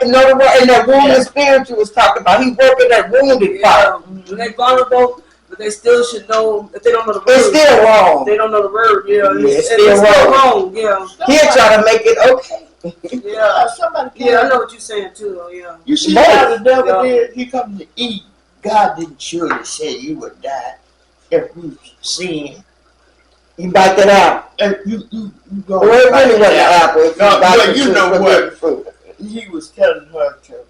In other words, in that wounded spirit you was talking about, he working that wounded part. When they vulnerable, but they still should know if they don't know the word. It's still wrong. They don't know the word. It's still wrong. He'll try to make it okay. I know what you're saying too. You see how the devil did? He come to eat. God didn't surely say you would die if you sin. You bite that out. And you go. Well, it really wasn't an apple. But you know what? He was telling her to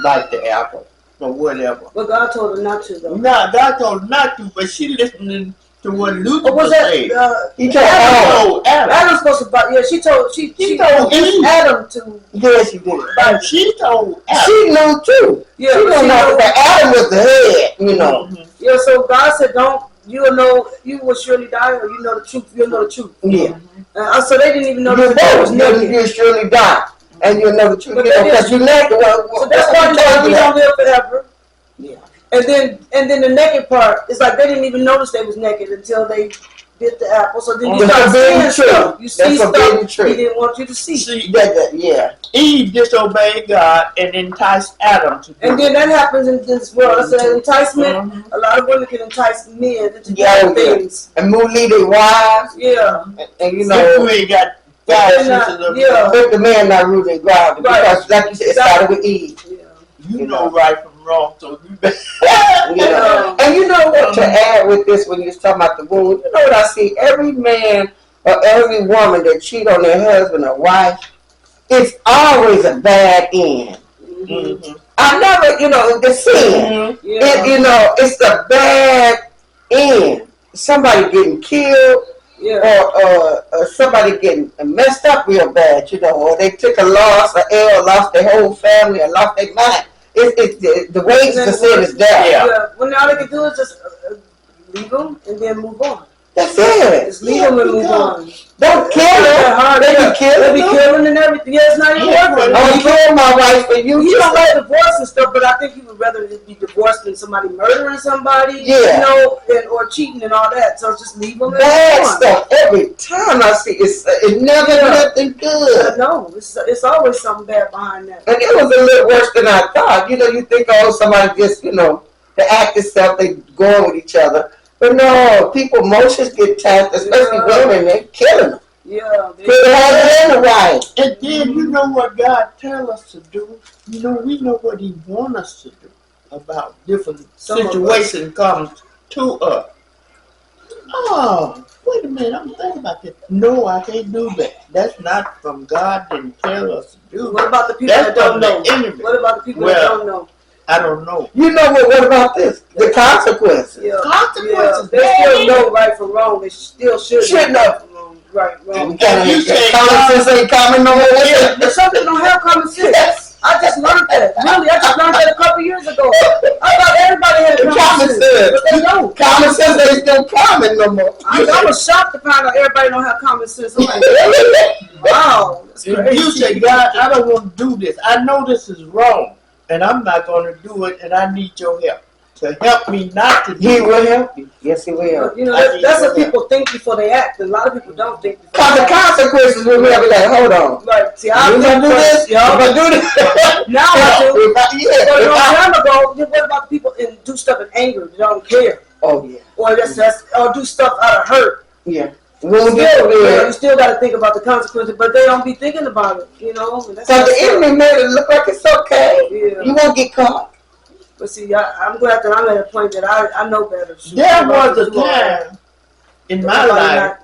bite the apple or whatever. But God told her not to, though. No, God told her not to, but she listening to what Luther was saying. He told Adam. Adam's supposed to bite. Yeah, she told Adam to. Yes, she did. But she told Adam. She knew too. Yeah, she knew that Adam was the head. You know. Yeah, so God said, "Don't. You'll know. You will surely die, or you know the truth. You'll know the truth." Yeah. So they didn't even know the truth was naked. You'll surely die. And you'll know the truth, because you naked. So that's why we don't live forever. Yeah. And then the naked part, it's like they didn't even notice they was naked until they bit the apple. So then you start seeing stuff. You see stuff he didn't want you to see. Yeah. Eve disobeyed God and enticed Adam to do it. And then that happens in this world. I said enticement. A lot of women can entice men into doing things. And leave their wives. Yeah. And you know, you ain't got but the man not rooted ground, because like you said, it started with Eve. Yeah. You know right from wrong, so you better. And you know what, to add with this, when you're talking about the wound, you know what I see? Every man or every woman that cheat on their husband or wife, it's always a bad end. I never, the sin. It's the bad end. Somebody getting killed. Or somebody getting messed up real bad, or they took a loss, an L, lost their whole family, or lost their mind. It's the wages of sin is death. Yeah. Well, all they can do is just leave them and then move on. That's it. Just leave them and move on. Don't kill them. They be killing. They be killing and everything. Yeah, it's not even worth it. I killed my wife for you. You don't like divorce and stuff, but I think you would rather be divorced than somebody murdering somebody, or cheating and all that. So just leave them. Bad stuff every time I see it's never nothing good. No, it's always something bad behind that. And it was a little worse than I thought. You think, somebody just, the act itself, they going with each other. But no, people emotions get tapped, especially women, they're killing them. Yeah. They have it in the right. And then you know what God tell us to do. We know what He want us to do about different situations comes to us. Oh, wait a minute, I'm thinking about this. No, I can't do that. That's not from God. Didn't tell us to do. What about the people that don't know? What about the people that don't know? I don't know. You know what about this? The consequences. Yeah. Consequences. They still know right from wrong. They still should know. Right, wrong. You say common sense ain't common no more. But some people don't have common sense. I just learned that. Really, I just learned that a couple years ago. I thought everybody had common sense. But they don't. Common sense ain't still common no more. I was shocked to find out everybody don't have common sense. I'm like, wow. That's crazy. You say, God, I don't want to do this. I know this is wrong. And I'm not going to do it, and I need your help to help me not to do it. He will help you. Yes, He will. That's what people think before they act. A lot of people don't think before because the consequences will be like, hold on. Right. See, I'm going to do this. I'm going to do this. Now I do. But a long time ago, what about the people and do stuff in anger? They don't care. Oh, yeah. Or do stuff out of hurt. Yeah. You still got to think about the consequences, but they don't be thinking about it, Because the enemy made it look like it's okay. Yeah. You won't get caught. But see, I'm glad that I'm at a point that I know better. There was a time in my life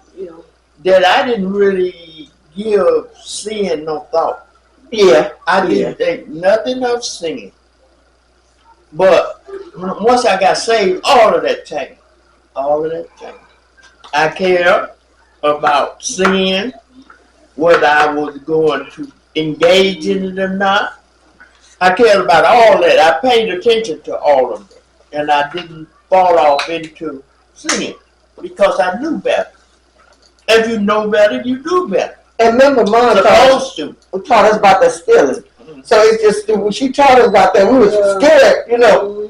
that I didn't really give sin no thought. Yeah. I didn't think nothing of sin. But once I got saved, all of that changed. I cared about sin, whether I was going to engage in it or not. I cared about all that. I paid attention to all of it. And I didn't fall off into sin because I knew better. If you know better, you do better. And remember, Mom taught us about the stealing. So it's just, when she taught us about that, we was scared,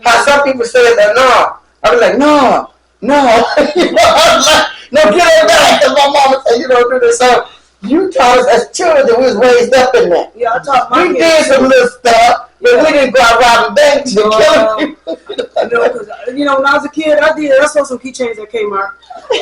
How some people say that, no. I was like, no. I was like, no, get it back. Because my mama said, you don't do this. So You taught us as children, we was raised up in that. Yeah, I taught my We kids. did some little stuff, but we didn't go out robbing banks and killing people. Because when I was a kid, I saw some keychains at Kmart. I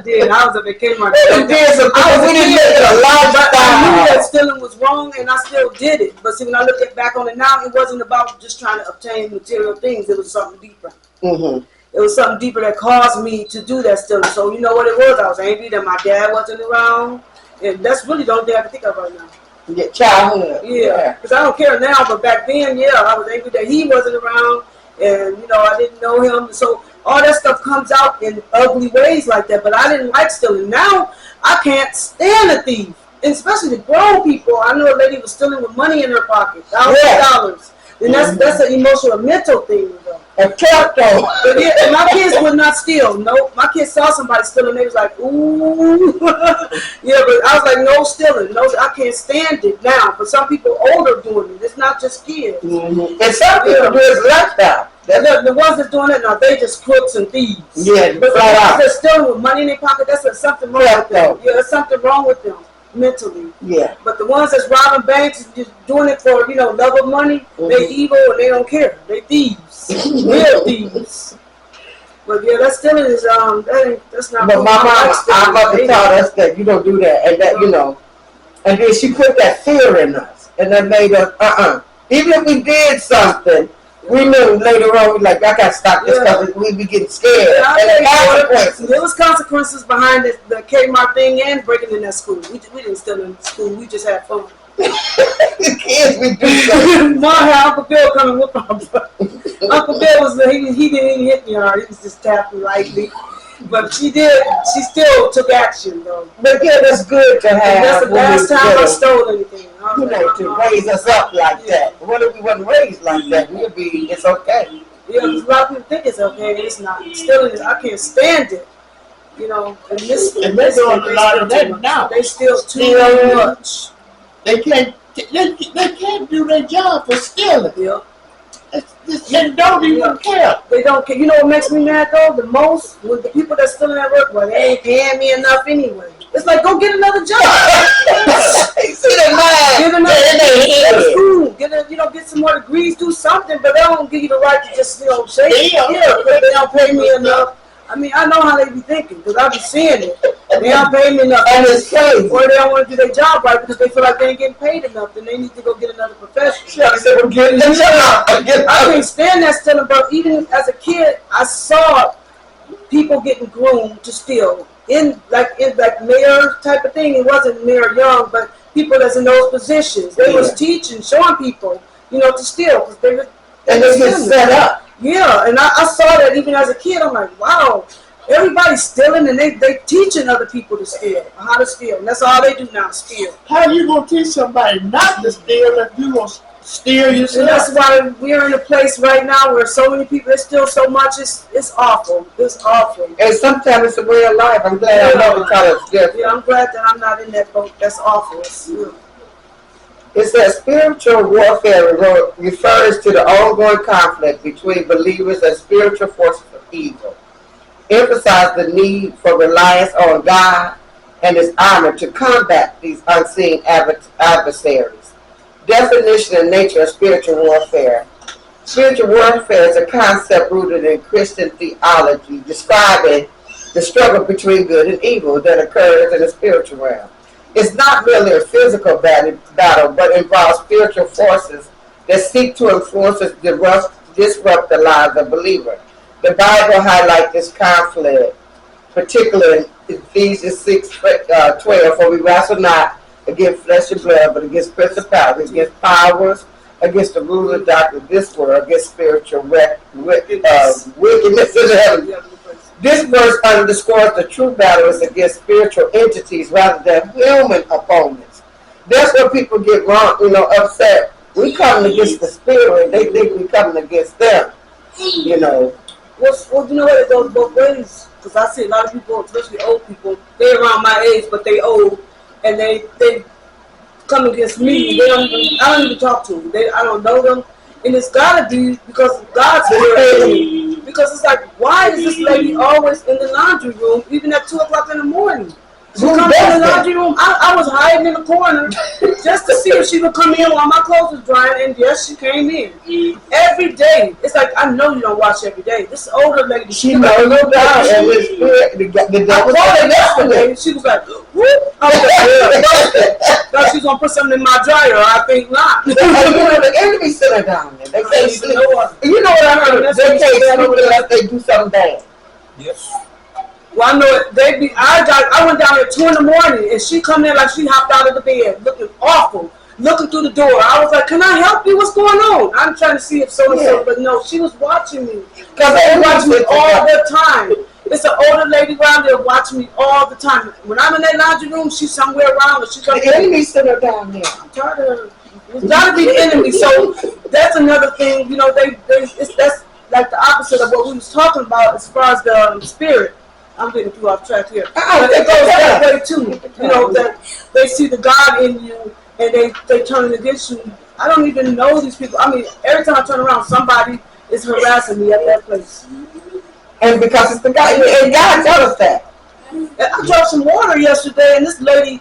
did. I was at Kmart. We did some things. We didn't make it a lifestyle. I knew that stealing was wrong, and I still did it. But see, when I look back on it now, it wasn't about just trying to obtain material things. It was something deeper. Mm-hmm. It was something deeper that caused me to do that stealing. So you know what it was? I was angry that my dad wasn't around, and that's really the only thing I can think of right now. Yeah, childhood. Yeah, because I don't care now, but back then, yeah, I was angry that he wasn't around, and I didn't know him. So all that stuff comes out in ugly ways like that. But I didn't like stealing. Now I can't stand a thief, and especially the grown people. I know a lady was stealing with money in her pocket, $1,000. And that's an emotional, mental thing, though. A klepto. But yeah, my kids would not steal. No, my kids saw somebody stealing. They was like, ooh. Yeah, but I was like, no stealing. No, I can't stand it now. But some people older doing it. It's not just kids. Mm-hmm. And some people do it lifestyle. The ones that's doing it now, they just crooks and thieves. Yeah, but the ones that's stealing with money in their pocket, that's something wrong with them. Yeah, there's something wrong with them mentally. Yeah. But the ones that's robbing banks and just doing it for, love of money, they evil and they don't care. They thieves. Real thieves. But yeah, that stealing is that's not. But our mother taught us that you don't do that, and that and then she put that fear in us, and that made us even if we did something, we knew later on we like I gotta stop this because we be getting scared. Yeah, and consequences. There was consequences behind the Kmart thing and breaking in that school. We didn't steal in school. We just had fun. The kids, we do something. Mom had Uncle Bill coming with him. Uncle Bill he didn't even hit me hard. He was just tapping lightly. But she still took action though. But yeah, that's good to have. And that's the last time I stole anything. To raise us up like that. What if we wasn't raised like that? It's okay. Yeah, because a lot of people think it's okay, and it's not. Stealing, I can't stand it. And they're doing a lot of that now. They steal too much. They can't do their job for stealing. Yeah. They don't even care. They don't care. You know what makes me mad though? The most with the people that's stealing at work, well, they ain't paying me enough anyway. It's like, go get another job. You see that man? Get another school. Get some more degrees, do something, but they don't give you the right to just, shake. Yeah, they don't pay me enough. I mean, I know how they be thinking because I be seeing it. They don't pay me enough, and it's crazy. Or they don't want to do their job right because they feel like they ain't getting paid enough, and they need to go get another profession. I can't stand that stealing, but even as a kid, I saw people getting groomed to steal in like mayor type of thing. It wasn't Mayor Young, but people that's in those positions. They was teaching, showing people, to steal because they were. And they get set up. Yeah, and I saw that even as a kid. I'm like, wow, everybody's stealing, and they teaching other people to steal, how to steal. And that's all they do now, steal. How you gonna teach somebody not to steal if you gonna steal yourself? And that's why we're in a place right now where so many people, they steal so much. It's awful. It's awful. And sometimes it's a way of life. I'm glad I know it's different. Yeah, I'm glad that I'm not in that boat. That's awful. It says spiritual warfare refers to the ongoing conflict between believers and spiritual forces of evil. Emphasize the need for reliance on God and His armor to combat these unseen adversaries. Definition and nature of spiritual warfare. Spiritual warfare is a concept rooted in Christian theology describing the struggle between good and evil that occurs in the spiritual realm. It's not merely a physical battle, but involves spiritual forces that seek to influence and disrupt the lives of believers. The Bible highlights this conflict, particularly in Ephesians 6:12, for we wrestle not against flesh and blood, but against principalities, against powers, against the ruler of darkness of this world, against spiritual wickedness in heaven. This verse underscores the true battle is against spiritual entities rather than human opponents. That's where people get wrong, upset. We coming against the spirit. They think we coming against them. Well, you know what? It goes both ways. Because I see a lot of people, especially old people, they're around my age, but they old, and they come against me. I don't even talk to them. I don't know them. And it's gotta be because God's here. Because it's like, why is this lady always in the laundry room, even at 2:00 in the morning? She come in the laundry room. I was hiding in the corner just to see if she would come in while my clothes was drying, and yes, she came in. Every day. It's like, I know you don't wash every day. This older lady, she knows no doubt, and the devil said yesterday. She was like, whoop. I was like, yeah. Thought she was gonna put something in my dryer. I think not. You know, the enemy sitting down there. They can't sleep. You know what I heard? They can't sleep unless they do something bad. Yes. Well, I know it. I went down at 2 in the morning, and she come in like she hopped out of the bed, looking awful, looking through the door. I was like, "Can I help you? What's going on?" I'm trying to see if so and so, but no, she was watching me. Because they watch me all the time. It's an older lady around there watching me all the time. When I'm in that laundry room, she's somewhere around. The enemy sitting her down there. I'm tired of her. It's got to be the enemy. So that's another thing. You know, that's like the opposite of what we was talking about as far as the spirit. I'm getting too off track here. But it goes that way too. You know, that they see the God in you and they turn it against you. I don't even know these people. I mean, every time I turn around, somebody is harassing me at that place. And because it's the God, and God tells us that. I dropped some water yesterday, and this lady,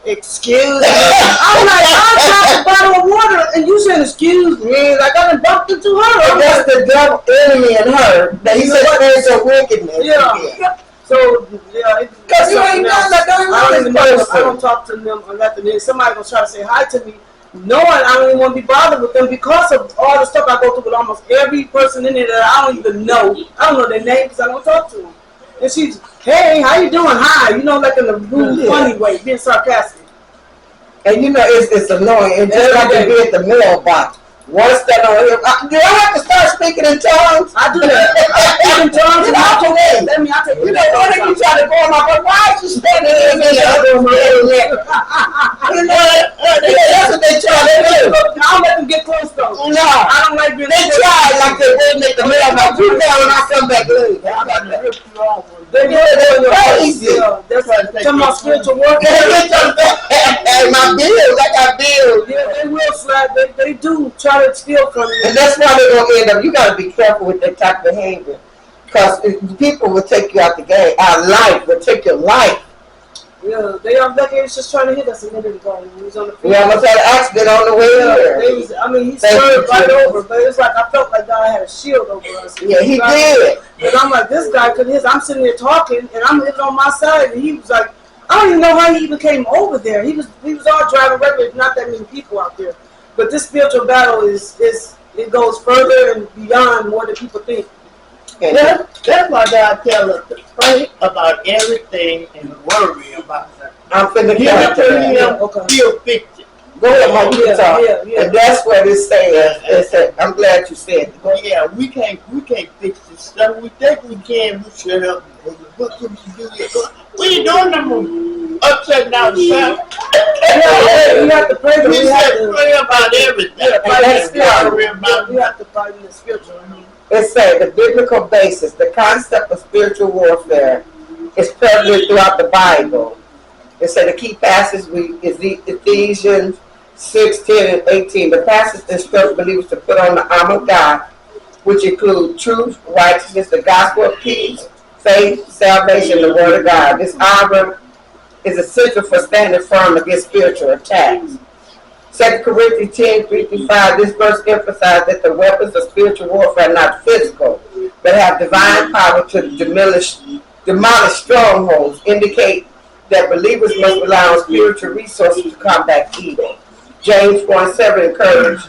excuse me. I'm like, I dropped a bottle of water, and you said, excuse me, like I done bumped into her. And that's the devil enemy in her. That he said there's a wickedness. Yeah. So, yeah. Because you ain't done that. I don't talk to them or nothing. Then somebody gonna try to say hi to me, knowing I don't even want to be bothered with them because of all the stuff I go through with almost every person in there that I don't even know. I don't know their names because I don't talk to them. And she's, hey, how you doing? Hi. You know, like in a rude, funny way, being sarcastic. And you know, it's annoying. And just like to be at the mailbox. One step on him. Do I have to start speaking in tongues? I do that. I speak in tongues. You know, what if you try to go on my phone? Why are you standing in the other room? You know, that's what they try to do. I don't let them get close though. No. I don't like being. They try like they wouldn't at the mailbox. You down when I come back late. They're crazy. That's talking about spiritual warfare. And my bills, I got bills. Yeah, they will slap. They do try to steal from you. And that's why they're gonna end up. You gotta be careful with that type of behavior, because people will take you out the game. Our life will take your life. Yeah, they was just trying to hit us a minute ago. He was on the field. We almost had an accident on the way there. He swerved right over, but it's like I felt like God had a shield over us. Yeah, he did. But I'm like, this guy could hit. I'm sitting there talking, and I'm hitting on my side, and he was like, I don't even know how he even came over there. He was all driving regular. Not that many people out there, but this spiritual battle it goes further and beyond more than people think. That's why God tells us to pray about everything and worry about that. I'm finna Give it to him, he'll fix it. Go ahead, Mike, you can talk. Yeah. And that's what it says. I'm glad you said it. Yeah, we can't fix this stuff. We think we can. We should help. What can we do? What are you doing? I'm upset now. We have to pray. We have to pray about everything. We have to fight in the spiritual. It says the biblical basis, the concept of spiritual warfare is prevalent throughout the Bible. It said the key passage is Ephesians 6:10 and 18. The passage instructs believers to put on the armor of God, which include truth, righteousness, the gospel of peace, faith, salvation, the word of God. This armor is essential for standing firm against spiritual attacks. 2 Corinthians 10:3-5, this verse emphasizes that the weapons of spiritual warfare are not physical, but have divine power to demolish strongholds, indicate that believers must rely on spiritual resources to combat evil. James 1:7 encourages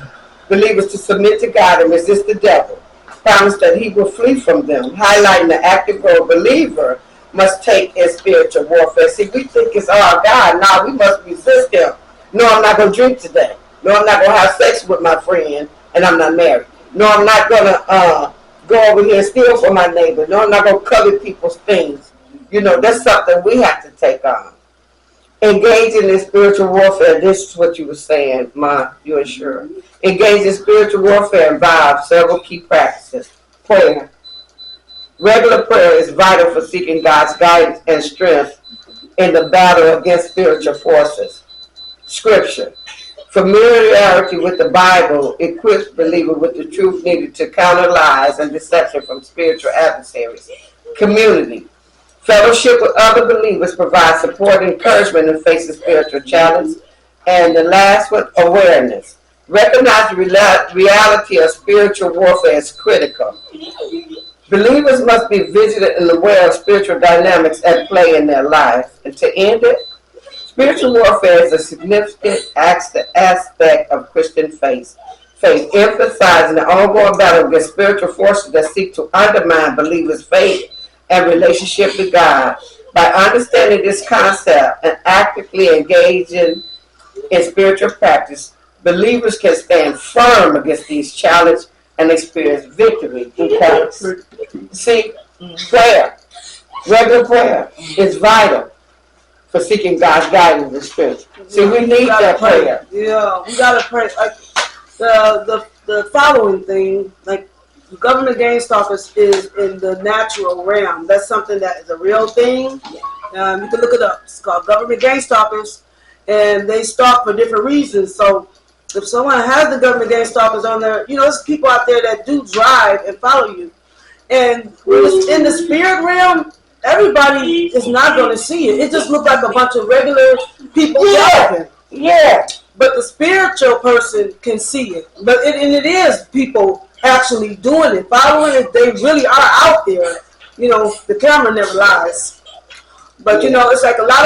believers to submit to God and resist the devil, promise that he will flee from them, highlighting the active role a believer must take in spiritual warfare. See, we think it's all God. Now we must resist him. No, I'm not going to drink today. No, I'm not going to have sex with my friend and I'm not married. No, I'm not going to go over here and steal from my neighbor. No, I'm not going to covet people's things. You know, that's something we have to take on. Engaging in spiritual warfare, this is what you were saying, Ma, you're sure. Engaging in spiritual warfare involves several key practices. Prayer. Regular prayer is vital for seeking God's guidance and strength in the battle against spiritual forces. Scripture. Familiarity with the Bible equips believers with the truth needed to counter lies and deception from spiritual adversaries. Community. Fellowship with other believers provides support and encouragement in facing spiritual challenges. And the last one, awareness. Recognize the reality of spiritual warfare is critical. Believers must be vigilant and aware of spiritual dynamics at play in their lives. And to end it, spiritual warfare is a significant aspect of Christian faith, emphasizing the ongoing battle against spiritual forces that seek to undermine believers' faith and relationship with God. By understanding this concept and actively engaging in spiritual practice, believers can stand firm against these challenges and experience victory in Christ. See, prayer, regular prayer, is vital for seeking God's guidance in spirit. See, we need that prayer. Yeah, we gotta pray. Like the following thing, like the government gain stalkers is in the natural realm. That's something that is a real thing. You can look it up. It's called government gain stalkers, and they stalk for different reasons. So if someone has the government gain stalkers on there, there's people out there that do drive and follow you. And in the spirit realm, everybody is not going to see it. It just looks like a bunch of regular people driving. Yeah. But the spiritual person can see it. But it is people actually doing it, following it. They really are out there. The camera never lies. But, it's like a lot of